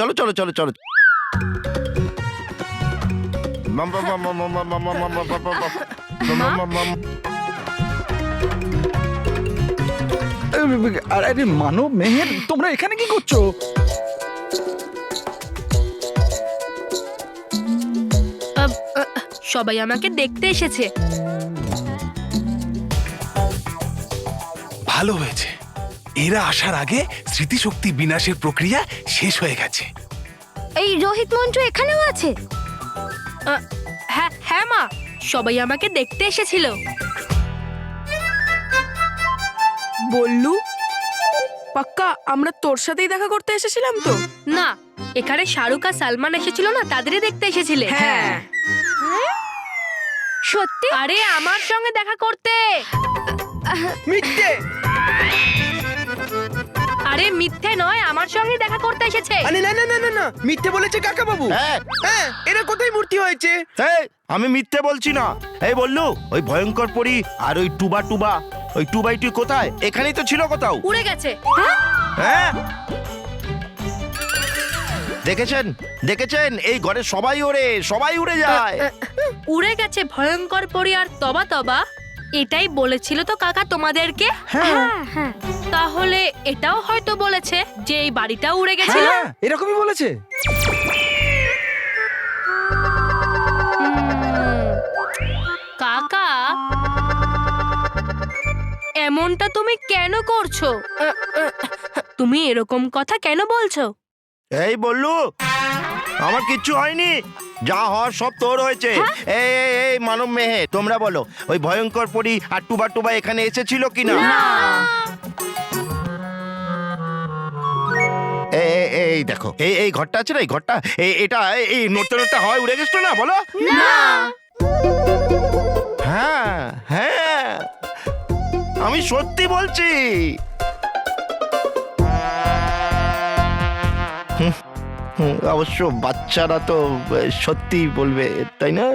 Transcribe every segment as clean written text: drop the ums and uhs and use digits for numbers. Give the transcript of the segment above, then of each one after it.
চলো চলো চলো চলো। আরে মানব মেহের, তোমরা এখানে কি করছো? সবাই আমাকে দেখতে এসেছে। ভালো হয়েছে, এরা আসার আগে স্মৃতিশক্তি বিনাশের প্রক্রিয়া শেষ হয়ে গেছে। এই রোহিত মন্টু এখানেও আছে? হ্যাঁ হ্যাঁ মা, সবাই আমাকে দেখতে এসেছিল। বললু, পাক্কা আমরা তোর সাথেই দেখা করতে এসেছিলাম তো? না, এখানে শাহরুখ আর সালমান এসেছিল না, তাদেরই দেখতে এসেছিলে। হ্যাঁ। সত্যি? আরে আমার সঙ্গে দেখা করতে। মিথ্যে। আরে মিথ্যে নয়, আমার সঙ্গে দেখা করতে এসেছে। আরে না না না না না, মিথ্যে বলেছে কাকা বাবু। হ্যাঁ, হ্যাঁ, এরা কোথায় মূর্তি হয়েছে? এই, আমি মিথ্যে বলছি না। এই বললু, ওই ভয়ঙ্কর পরী আর ওই টুবা টুবা, ওই টুবাই তুই কোথায়? এখানেই তো ছিল কোথাও। উড়ে গেছে। হ্যাঁ, দেখেছেন দেখেছেন, এই ঘরে সবাই ওড়ে, সবাই উড়ে যায়। উড়ে গেছে ভয়ঙ্কর পরি আর তবা তবা, এটাই বলেছিল তো কাকা তোমাদেরকে? হ্যাঁ হ্যাঁ। তাহলে এটাও হয়তো বলেছে যে এই বাড়িটাও উড়ে গেছিল। হ্যাঁ, এরকমই বলেছে। কাকা, এমনটা তুমি কেন করছো? তুমি এরকম কথা কেন বলছো? এই বললু, আমার কিচ্ছু হয়নি, যা হওয়ার সব তোর হয়েছে। এই এই এই মানব মেহে, তোমরা বলো, ওই ভয়ঙ্কর পরী আর টুবা টুবা এখানে এসেছিল কিনা? এই দেখো, এই এই ঘরটা আছে না, এই ঘরটা, এটা এই নড়তে নড়তে হয় উড়ে গেছিল না, বলো? হ্যাঁ হ্যাঁ, আমি সত্যি বলছি। অবশ্য বাচ্চারা তো সত্যি বলবে, তাই না?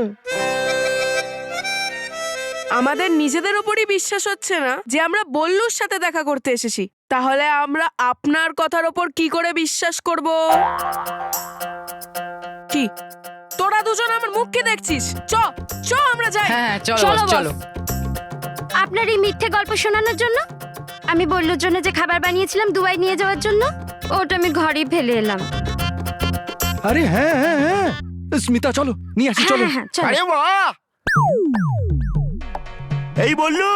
আমাদের নিজেদের উপরই বিশ্বাস হচ্ছে না যে আমরা বল্লুর সাথে দেখা করতে এসেছি, তাহলে আমরা আপনার কথার ওপর কি করে বিশ্বাস করব? কি তোরা দুজন আমার মুখকে দেখছিস? চ চ আমরা যাই। হ্যাঁ চলো চলো বস, চলো। আপনার এই মিথ্যে গল্প শোনানোর জন্য আমি বল্লুর জন্য যে খাবার বানিয়েছিলাম দুবাই নিয়ে যাওয়ার জন্য, ওটা আমি ঘরেই ফেলে এলাম। আরে হ্যাঁ হ্যাঁ হ্যাঁ, স্মিতা চলো নিয়ে আসি, চলো। হ্যাঁ হ্যাঁ চলো। আরে বাহ, এই বললু,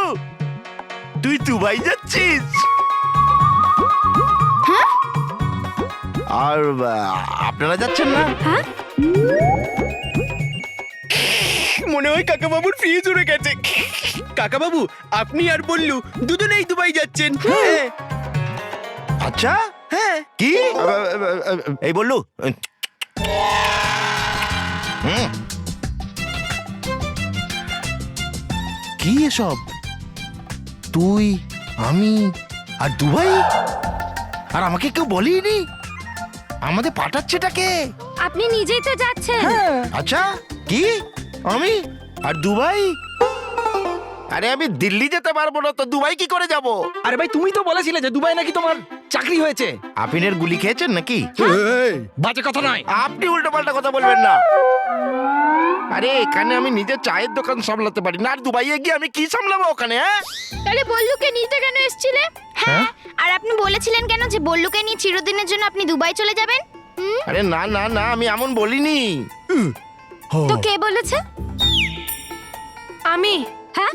তুই দুবাই যাচ্ছিস? আর আপনারা যাচ্ছেন না? হ্যাঁ মনে হয় কাকা বাবুর ফ্রিজ উড়ে গেছে। কাকা বাবু, আপনি আর বললু দুজনেই দুবাই যাচ্ছেন। হ্যাঁ আচ্ছা, হ্যাঁ। কি? এই বললু, কি এসব? তুই, আমি আর দুবাই, আর আমাকে কেউ বলেনি? আমাদের পাঠাচ্ছেটাকে? আপনি নিজেই তো যাচ্ছেন। আচ্ছা, কি? আমি আর দুবাই? আরে আমি দিল্লি যেতে পারবো না, তো দুবাই কি করে যাব? আরে ভাই, তুমি তো বলেছিলে যে দুবাই নাকি তোমার চাকরি হয়েছে। আপিনের গুলি খেয়েছেন নাকি? এই, বাজে কথা নয়। আপনি উল্টো পাল্টা কথা বলবেন না। আরে এখানে আমি নিজের চায়ের দোকান সামলাতে পারি না, আর দুবাইয়ে গিয়ে আমি কি সামলাবো ওখানে? হ্যাঁ, তাহলে বল্লুকে নিতে কেন এসেছিলে? হ্যাঁ, আর আপনি বলেছিলেন কেন যে বল্লুকে নিয়ে চিরদিনের জন্য আপনি দুবাই চলে যাবেন? আরে না না না, আমি এমন বলিনি। তো কে বলেছে? আমি হ্যাঁ,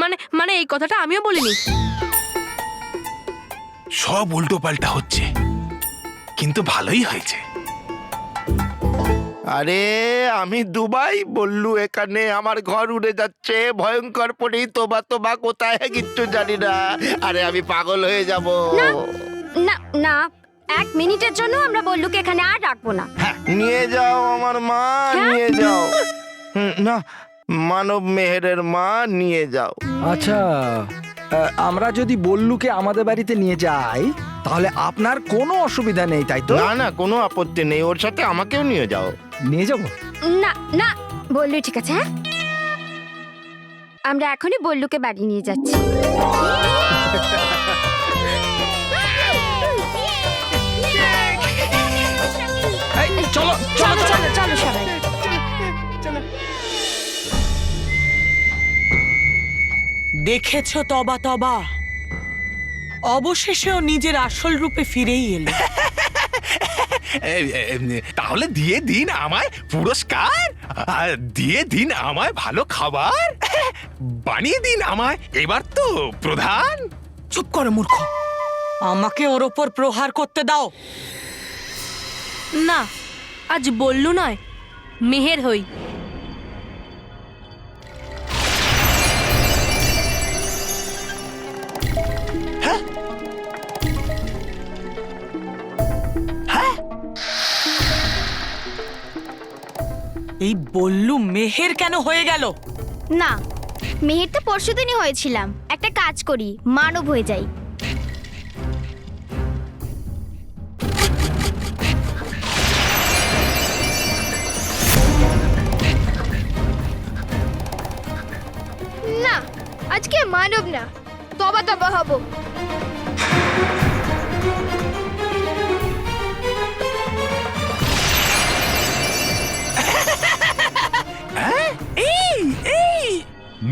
মানে মানে এই কথাটা আমিও বলিনি। সব উল্টো পাল্টা হচ্ছে, কিন্তু ভালোই হয়েছে। আরে আমি দুবাই, বললু এখানে, আমার ঘর উড়ে যাচ্ছে, ভয়ঙ্কর পড়ি তোবা তোবা কোথায় কিচ্ছু জানি না। আরে আমি পাগল হয়ে যাব। না না, এক মিনিটের জন্য আমরা বল্লুকে এখানে আর রাখবো না। হ্যাঁ, নিয়ে যাও আমার মা, নিয়ে যাও। না, মানব মেহেরের মা, নিয়ে যাও। আচ্ছা, আমরা যদি বল্লুকে আমাদের বাড়িতে নিয়ে যাই তাহলে আপনার কোনো অসুবিধা নেই, তাই তো? না না, কোনো আপত্তি নেই, ওর সাথে আমাকেও নিয়ে যাও। নিয়ে যাবো। না না, বল্লু ঠিক আছে। হ্যাঁ, আমরা এখনই বল্লুকে বাড়ি নিয়ে যাচ্ছি। চলো চলো চলো সবাই। দেখেছো তবা তবা, অবশেষেও নিজের আসল রূপে ফিরেই এলো। তাহলে দিয়ে দিন আমায় পুরস্কার, আর দিয়ে দিন আমায় ভালো খাবার, বানিয়ে দিন আমায় এবার তো প্রধান। চুপ করো মূর্খ, আমাকে ওর ওপর প্রহার করতে দাও। না, আজ বল্লু নয়, মেহের হই। এই বল্লু মেহের কেন হয়ে গেল? না, মেহের তো পরশুদিনই হয়েছিলাম। একটা কাজ করি, মানব হয়ে যাই। না, আজকে মানব না, তবা তবা হব।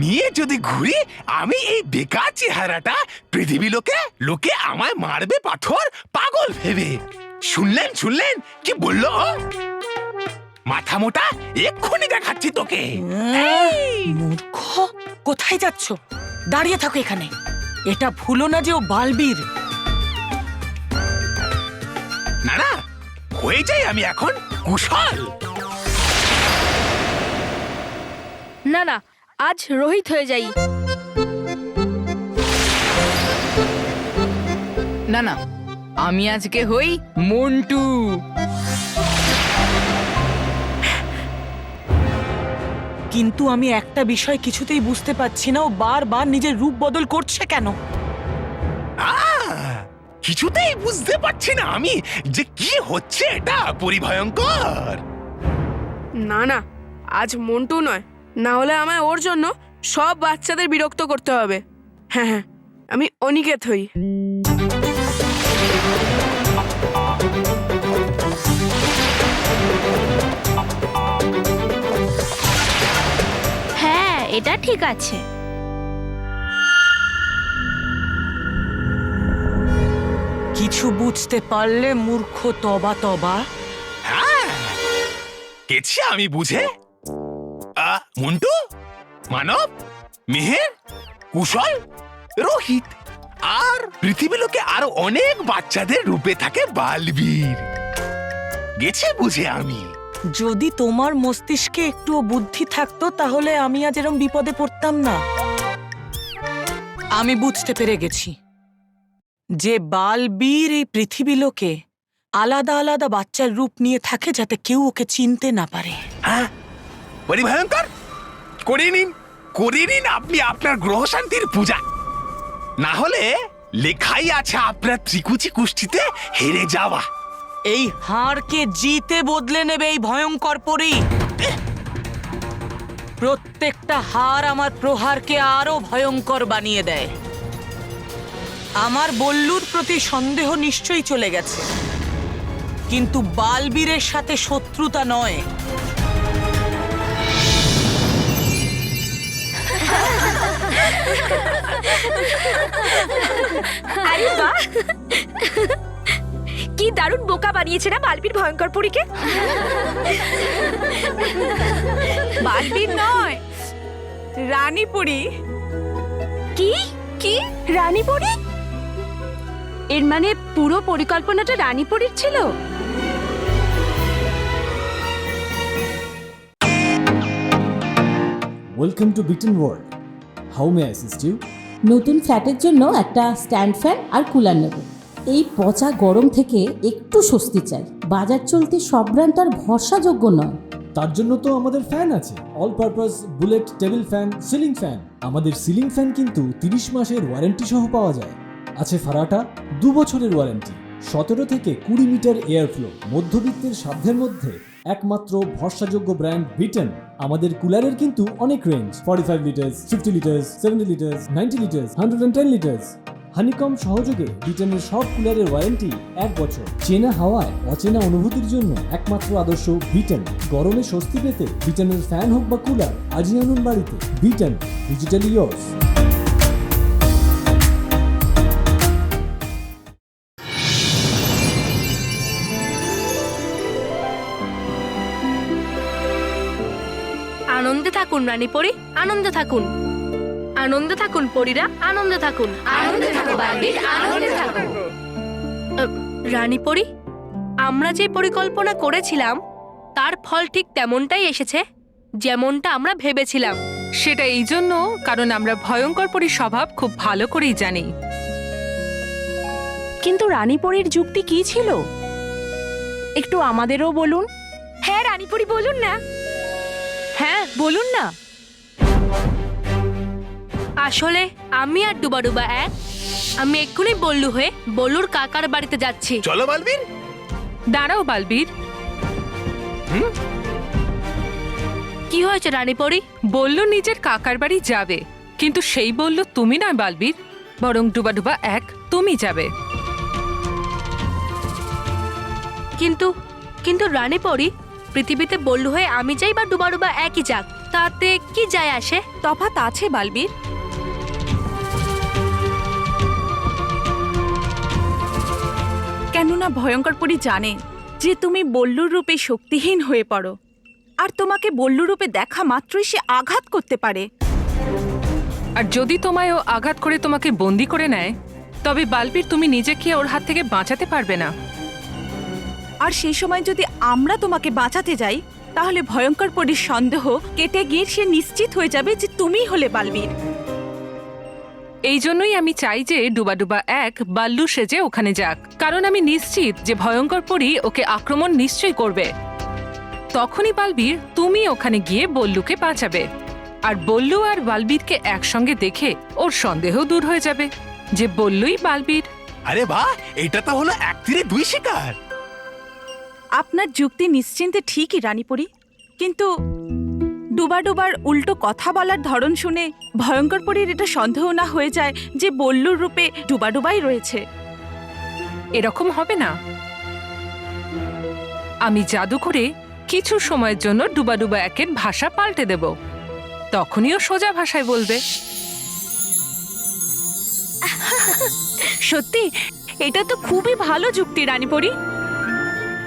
নিয়ে যদি ঘুরি আমি এই বেকার চেহারাটা, পৃথিবী লোকে আমায় মারবে পাথর পাগল ভেবে। শুনলেন কি বললো? মাথা মোটা, এক্ষুনি দেখাচ্ছি তোকে। মূর্খ, কোথায় যাচ্ছ? দাঁড়িয়ে থাকো এখানে। এটা ভুলো না যে ও বালবীর। না, হয়ে যাই আমি এখন কুশল। না না, আজ রোহিত হয়ে যাই। না না, আমি আজকে হই মন্টু। কিন্তু আমি একটা বিষয় কিছুতেই বুঝতে পারছি না, ও বারবার নিজের রূপ বদল করছে কেন? কিছুতেই বুঝতে পারছি না আমি যে কি হচ্ছে এটা পরিভয়ঙ্কর। না না, আজ মন্টু নয়, না হলে আমায় ওর জন্য সব বাচ্চাদের বিরক্ত করতে হবে। হ্যাঁ হ্যাঁ, আমি অনিকেত হই। হ্যাঁ, এটা ঠিক আছে। কিছু বুঝতে পারলে মূর্খ তবা তবা? হ্যাঁ, গেছি আমি বুঝে। মন্টু, মানব, মেহের, কুশল, রোহিত আর পৃথিবী লোকে আরো অনেক বাচ্চাদের রূপে থাকে বালবীর। গেছি বুঝে আমি। যদি তোমার মস্তিষ্কে একটুও বুদ্ধি থাকতো তাহলে আমি আজ এরম বিপদে পড়তাম না। আমি বুঝতে পেরে গেছি যে বালবীর এই পৃথিবী লোকে আলাদা আলাদা বাচ্চার রূপ নিয়ে থাকে যাতে কেউ ওকে চিনতে না পারে। হ্যাঁ, পরিভয়ঙ্কর। করে নিন আপনি আপনার গ্রহ শান্তির পূজা। না হলে লেখাই আছে আপনার ত্রিকুচি কুষ্ঠিতে হেরে যাওয়া। এই হাড়কে জিতে বদলে নেবে এই ভয়ঙ্কর পরী। প্রত্যেকটা হার আমার প্রহারকে আরো ভয়ঙ্কর বানিয়ে দেয়। আমার বল্লুর প্রতি সন্দেহ নিশ্চয়ই চলে গেছে, কিন্তু বালবীরের সাথে শত্রুতা নয়। আরে বাহ, কি দারুণ বোকা বানিয়েছে না বালবীর ভয়ঙ্কর পরীকে। বালবীর নয়, রানীপুরী। কি কি রানীপুরী? এর মানে পুরো পরিকল্পনাটা রানীপুরীর ছিল? Welcome to Beaton world. How may I assist you? নতুন ফ্ল্যাটের জন্য একটা স্ট্যান্ড ফ্যান আর কুলার নেব। এই পচা গরম থেকে একটু স্বস্তি চাই। বাজার চলতে সব ব্র্যান্ড আর ভরসাযোগ্য নয়। তার জন্য তো আমাদের ফ্যান আছে, all purpose bullet table fan, ceiling fan. আমাদের সিলিং ফ্যান কিন্তু 30 মাসের ওয়ারেন্টি সহ পাওয়া যায়। আছে ফারাটা 2 বছরের ওয়ারেন্টি, 17 থেকে 20 মিটার এয়ার ফ্লো। মধ্যবিত্তের সাধ্যের মধ্যে একমাত্র ভরসাযোগ্য ব্র্যান্ড বিটন। আমাদের কুলারের কিন্তু অনেক range, 45 litres, 50 litres, 70 litres, 90 litres, 110 litres. Honeycomb সহযোগে ব্রিটেনের সব কুলারের ওয়ারেন্টি 1 বছর। চেনা হাওয়ায় অচেনা অনুভূতির জন্য একমাত্র আদর্শ ব্রিটেন। গরমে স্বস্তি পেতে ব্রিটেনের ফ্যান হোক বা কুলার, আজই আনুন বাড়িতে। Britain, digitally yours. আনন্দে থাকুন রানী পরি, আনন্দে থাকুন। আনন্দে থাকুন পরীরা, আনন্দে থাকুন। আনন্দে থাকো বালবীর, আনন্দে থাকো। রানী পরি, আমরা যে পরিকল্পনা করেছিলাম তার ফল ঠিক তেমনটাই এসেছে যেমনটা আমরা ভেবেছিলাম। সেটা এই জন্য কারণ আমরা ভয়ঙ্কর পরীর স্বভাব খুব ভালো করেই জানি। কিন্তু রানীপরীর যুক্তি কি ছিল একটু আমাদেরও বলুন। হ্যাঁ রানীপুরি বলুন না। হ্যাঁ বলুন না। আসলে আমি আর ডুবাডুবা এক, আমি এক্ষুনি বল্লু হয়ে বল্লুর কাকার বাড়িতে যাচ্ছি। চলো বালবীর। দাঁড়াও বালবীর, কি হয়েছে রানী পরি? বললো নিজের কাকার বাড়ি যাবে, কিন্তু সেই বললো তুমি নয় বালবীর, বরং ডুবাডুবা এক তুমি যাবে। কিন্তু কিন্তু রানী পরি, পৃথিবীতে বল্লু হয়ে আমি যাই বা ডুবাডুবা একই যাক, তাতে কি যায় আসে? তফাৎ আছে বালবীর। কেননা ভয়ঙ্কর পরী জানে যে তুমি বল্লুর রূপে শক্তিহীন হয়ে পড়ো, আর তোমাকে বল্লুর রূপে দেখা মাত্রই সে আঘাত করতে পারে। আর যদি তোমায় ও আঘাত করে তোমাকে বন্দি করে নেয়, তবে বালবীর তুমি নিজেকে ওর হাত থেকে বাঁচাতে পারবে না। আর সেই সময় যদি আমরা তোমাকে বাঁচাতে যাই, তাহলে ভয়ঙ্কর পরীর সন্দেহ কেটে গিয়ে সে নিশ্চিত হয়ে যাবে যে তুমিই হলে বালবীর। এই জন্যই আমি চাই যে ডুবাডুবা এক বাল্লু সেজে ওখানে যাক, কারণ আমি নিশ্চিত যে ভয়ঙ্কর পরী ওকে আক্রমণ নিশ্চয়ই করবে। তখনই বালবীর তুমি ওখানে গিয়ে বল্লুকে বাঁচাবে, আর বল্লু আর বালবীরকে একসঙ্গে দেখে ওর সন্দেহ দূর হয়ে যাবে যে বল্লুই বালবীর। আরে বাহ, এটা তো হলো এক তীরে দুই শিকার। আপনার যুক্তি নিশ্চিন্তে ঠিকই রানীপরি, কিন্তু ডুবাডুবার উল্টো কথা বলার ধরন শুনে ভয়ঙ্কর পরীর এটা সন্দেহ না হয়ে যায় যে বল্লুর রূপে ডুবাডুবাই রয়েছে। এরকম হবে না। আমি জাদু করে কিছু সময়ের জন্য ডুবাডুবা একের ভাষা পাল্টে দেব, তখনই ও সোজা ভাষায় বলবে। সত্যি এটা তো খুবই ভালো যুক্তি রানীপরি।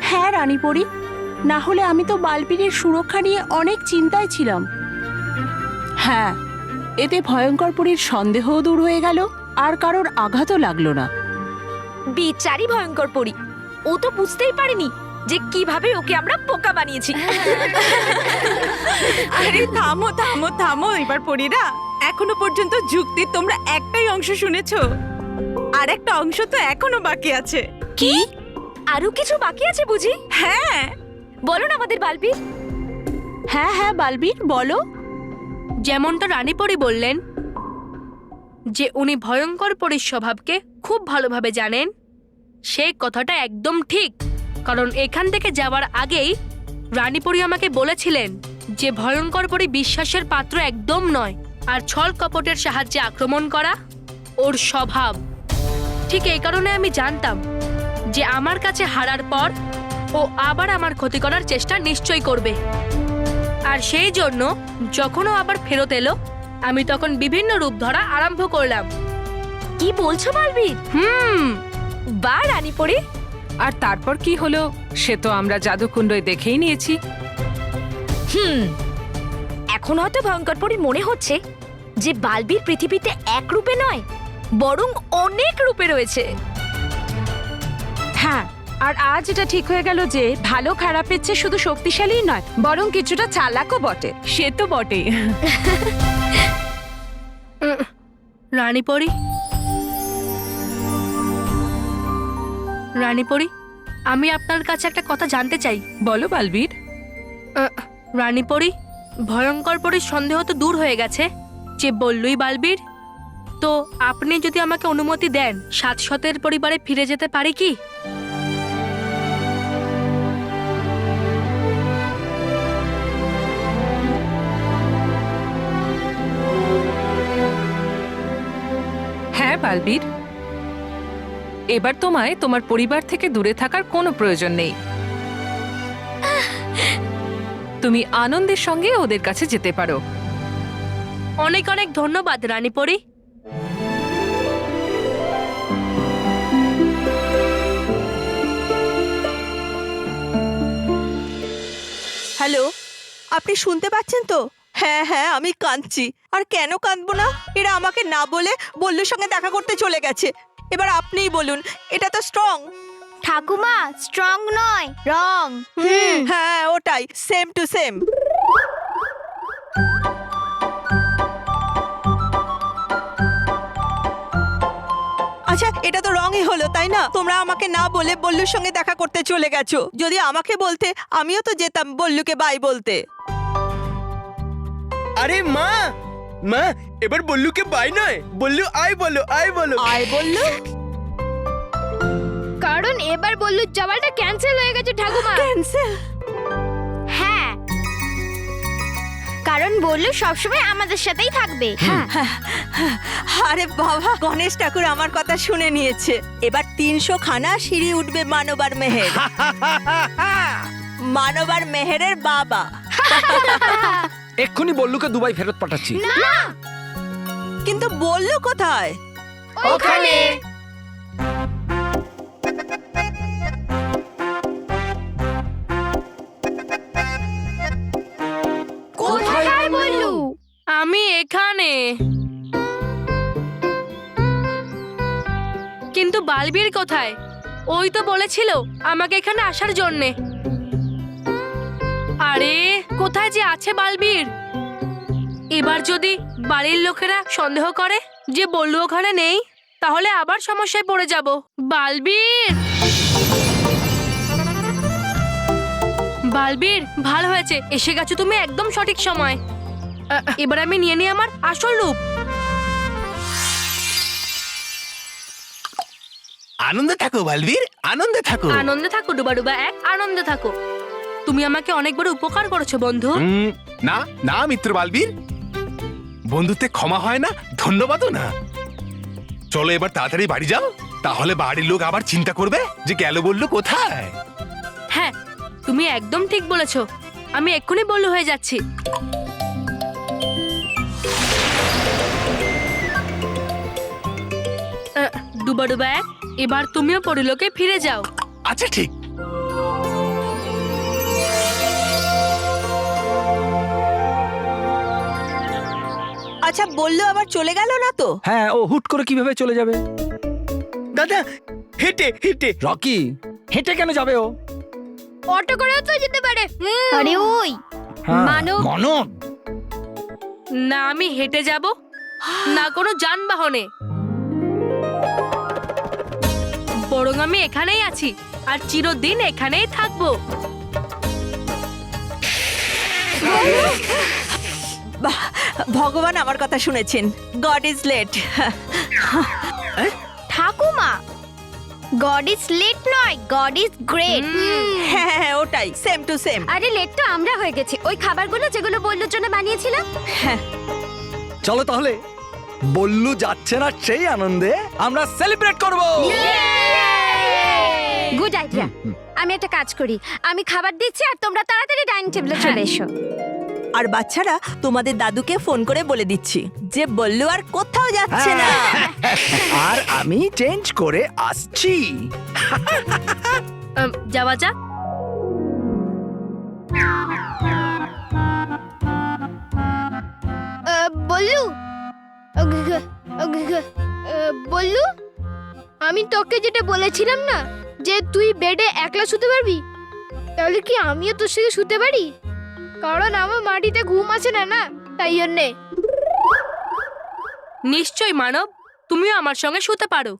হ্যাঁ রানীপরি, না হলে আমি তো বালবীরের সুরক্ষা নিয়ে অনেক চিন্তায় ছিলাম। হ্যাঁ, এতে ভয়ঙ্কর পরীর সন্দেহও দূর হয়ে গেল, আর কারোর আঘাতও লাগলো না। বিচারি ভয়ঙ্কর পরী, ও তো বুঝতেই পারেনি যে কিভাবে ওকে আমরা বোকা বানিয়েছি। আরে থামো থামো থামো এবার পরীরা, এখনো পর্যন্ত যুক্তি তোমরা একটাই অংশ শুনেছো, আর একটা অংশ তো এখনো বাকি আছে। কি আরো কিছু বাকি আছে বুঝি? হ্যাঁ বলো না আমাদের বালবীর। হ্যাঁ হ্যাঁ বালবীর বলো। যেমনটা রানী পরি বললেন যে উনি ভয়ঙ্কর পরীর স্বভাবকে খুব ভালোভাবে জানেন, সেই কথাটা একদম ঠিক। কারণ এখান থেকে যাওয়ার আগেই রানী পরি আমাকে বলেছিলেন যে ভয়ঙ্কর পরী বিশ্বাসের পাত্র একদম নয়, আর ছল কপটের সাহায্যে আক্রমণ করা ওর স্বভাব। ঠিক এই কারণে আমি জানতাম যে আমার কাছে হারার পর ও আবার আমার ক্ষতি করার চেষ্টা নিশ্চয়ই করবে। আর সেই জন্য যখন ও আবার ফেরত এলো, আমি তখন বিভিন্ন রূপ ধরা আরম্ভ করলাম। কি বলছো বালবীর? বা রানী পরি। আর তারপর কি হলো সে তো আমরা জাদুকুণ্ডই দেখেই নিয়েছি। এখন হয়তো ভয়ঙ্কর পরীর মনে হচ্ছে যে বালবীর পৃথিবীতে এক রূপে নয়, বরং অনেক রূপে রয়েছে। হ্যাঁ, আর আজ এটা ঠিক হয়ে গেল যে ভালো খারাপের চেয়ে শুধু শক্তিশালী নয়, বরং কিছুটা চালাকও বটে। সে তো বটেই। রানী পরি, রানী পরি, আমি আপনার কাছে একটা কথা জানতে চাই। বলো বালবীর। রানী পরি, ভয়ঙ্কর পরীর সন্দেহ তো দূর হয়ে গেছে যে বললুই বালবীর, তো আপনি যদি আমাকে অনুমতি দেন, সাতশতের পরিবারে ফিরে যেতে পারি কি? হ্যাঁ বালবীর, এবার তোমায় তোমার পরিবার থেকে দূরে থাকার কোনো প্রয়োজন নেই। তুমি আনন্দের সঙ্গে ওদের কাছে যেতে পারো। অনেক অনেক ধন্যবাদ রানীপরি। হ্যালো, আপনি শুনতে পাচ্ছেন তো? হ্যাঁ হ্যাঁ, আমি কাঁদছি। আর কেন কাঁদবো না? এরা আমাকে না বলে বল্লুর সঙ্গে দেখা করতে চলে গেছে। এবার আপনিই বলুন, এটা তো স্ট্রং। ঠাকুমা, স্ট্রং নয়, রং। হ্যাঁ, ওটাই, সেম টু সেম। আচ্ছা, এটা তো রঙই হলো, তাই না? তোমরা আমাকে না বলে বল্লুর সঙ্গে দেখা করতে চলে গেছো। যদি আমাকে বলতে, আমিও তো যেতাম বল্লুকে বাই বলতে। আরে মা, মা এবার বল্লুকে বাই নয়, বল্লু আয় বলো, আয় বলো। আয় বল্লু? কারণ এবার বল্লুর যাওয়াটা ক্যান্সেল হয়ে গেছে ঠাকুমা। ক্যান্সেল? হ্যাঁ, কারণ বল্লু সবসময় আমাদের সাথেই থাকবে। হ্যাঁ। আরে বাবা, গণেশ ঠাকুর আমার কথা শুনে নিয়েছে। এবার 300 খানা সিঁড়ি উঠবে মানবার মেহের। মানবার মেহেরের বাবা। এক্ষুনি বল্লুকে দুবাই ফেরত পাঠাচ্ছি। না, কিন্তু বল্লু কোথায়? ওখানে। কোথায় বল্লু? আমি এখানে। কিন্তু বালবীর কোথায়? ওই তো বলেছিল আমাকে এখানে আসার জন্যে। আরে কোথায় যে আছে বালবীর? এবার যদি বাড়ির লোকেরা সন্দেহ করে যে বল্লু ওখানে নেই, তাহলে আবার সমস্যায় পড়ে যাব। বালবীর, বালবীর, ভালো হয়েছে এসে গেছো তুমি একদম সঠিক সময়। এবার আমি নিয়ে নিই আমার আসল রূপ। আনন্দে থাকো বালবীর, আনন্দে থাকো। আনন্দে থাকো ডুবাডুবা এক, আনন্দে থাকো। তুমি আমাকে অনেক বড় উপকার করেছো বন্ধু। না না মিত্র বালবীর, বন্ধুত্বে ক্ষমা হয় না, ধন্যবাদও না। চলো এবার তাড়াতাড়ি বাড়ি যাও, তাহলে বাড়ির লোক আবার চিন্তা করবে যে গেল বললো কোথায়। হ্যাঁ, তুমি একদম ঠিক বলেছো। আমি এক্ষুনি বল্লু হয়ে যাচ্ছি। ডুবাডুবা এক, এবার তুমিও পরিলোকে ফিরে যাও। আচ্ছা ঠিক। আচ্ছা, বললো আবার চলে গেল না তো? হ্যাঁ, ও হুট করে কিভাবে চলে যাবে? দাদা, হেঁটে হেঁটে। রকি, হেঁটে কেন যাবে ও? অটো করেও তো যেতে পারে। আরে ওই হ্যাঁ, মানব। মানব। না আমি হেঁটে যাব, না কোনো যানবাহনে। বরং আমি এখানেই আছি আর চিরদিন এখানেই থাকবো। বাহ, ভগবান আমার কথা শুনেছেন। God is late. ঠাকুমা, গড ইজ লেট নয়, গড ইজ গ্রেট। হ্যাঁ হ্যাঁ, ওটাই, সেম টু সেম। আরে লেট তো আমরা হয়ে গেছি। ওই খাবারগুলো যেগুলো বল্লুর জন্য বানিয়েছিলাম। হ্যাঁ, চলো তাহলে, বল্লু যাচ্ছে না সেই আনন্দে আমরা সেলিব্রেট করব। Good idea. আমি একটা কাজ করি, আমি খাবার দিচ্ছি আর তোমরা তাড়াতাড়ি ডাইনিং টেবিলে চলে এসো। আর বাচ্চারা, তোমাদের দাদুকে ফোন করে বলে দিচ্ছি যে বল্লু আর কোথাও যাচ্ছে না। আর আমি চেঞ্জ করে আসছি। যাওয়া যাক। বল্লু, বল্লু, আমি তোকে যেটা বলেছিলাম না যে তুই বেডে একলা শুতে পারবি, তাহলে কি আমিও তোর সাথে শুতে পারি? কারণ আমার মাটিতে ঘুম আসে না, না তাই জন্যে। নিশ্চয় মানব, তুমিও আমার সঙ্গে শুতে পারো।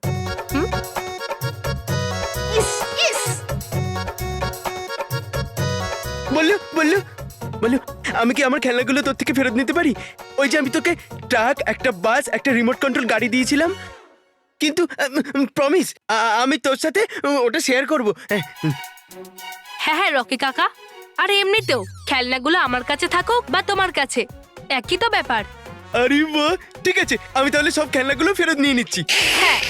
বল্লু বল্লু বল্লু, আমি কি আমার খেলনাগুলো তোর থেকে ফেরত নিতে পারি? ওই যে আমি তোকে ট্রাক, একটা বাস, একটা রিমোট কন্ট্রোল গাড়ি দিয়েছিলাম, কিন্তু প্রমিস আমি তোর সাথে ওটা শেয়ার করব। হ্যাঁ হ্যাঁ রকি কাকা, আর এমনিতেও খেলনাগুলো আমার কাছে থাকুক বা তোমার কাছে, একই তো ব্যাপার। আরে বাহ, ঠিক আছে, আমি তাহলে সব খেলনাগুলো ফেরত নিয়ে নিচ্ছি। হ্যাঁ।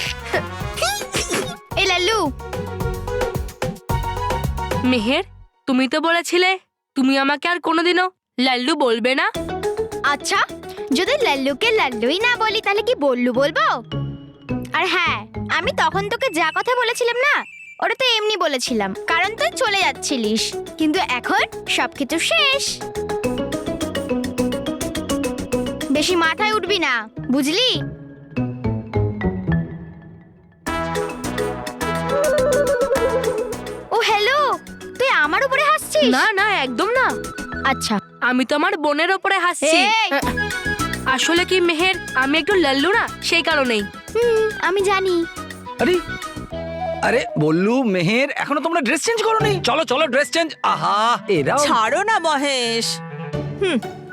লাল্লু। মেহের, তুমি তো বলেছিলে তুমি আমাকে আর কোনোদিনও লাল্লু বলবে না। আচ্ছা, যদি লাল্লুকে লাল্লুই না বলি তাহলে কি বল্লু বলবো? আর হ্যাঁ, আমি তখন তোকে যা কথা বলেছিলাম না, ওটা তো এমনি বলেছিলাম, কারণ তুই চলে যাচ্ছিলিস। কিন্তু এখন সবকিছু শেষ। বেশি মাথায় উঠবি না, বুঝলি? ও হ্যালো, তুই আমার উপরে হাসছিস? না না, একদম না। আচ্ছা, আমি তো আমার বোনের ওপরে হাসছি। এই! আসলে কি মেহের, আমি একটু লাল্লু না, সেই কারণেই। আমি জানি। আরে আরে বল্লু, মেহের, এখনো তোমরা ড্রেস চেঞ্জ করোনি? চলো চলো ড্রেস চেঞ্জ। আহা, এরাও। ছাড়ো না মহেশ।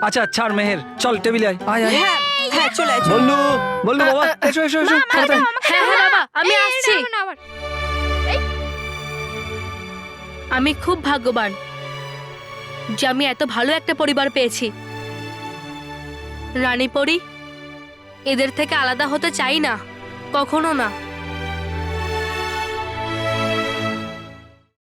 আচ্ছা ছাড় মেহের, চল টেবিলে আয়। আয় আয়। হ্যাঁ হ্যাঁ, চলে আয়, চলে আয়। বল্লু বল্লু বাবা, এসো এসো এসো। তাড়াতাড়ি। হ্যাঁ হ্যাঁ বাবা, আমি আসছি। আমি খুব ভাগ্যবান যে আমি এত ভালো একটা পরিবার পেয়েছি। রানী পরি, এদের থেকে আলাদা হতে চাই না, কখনো না।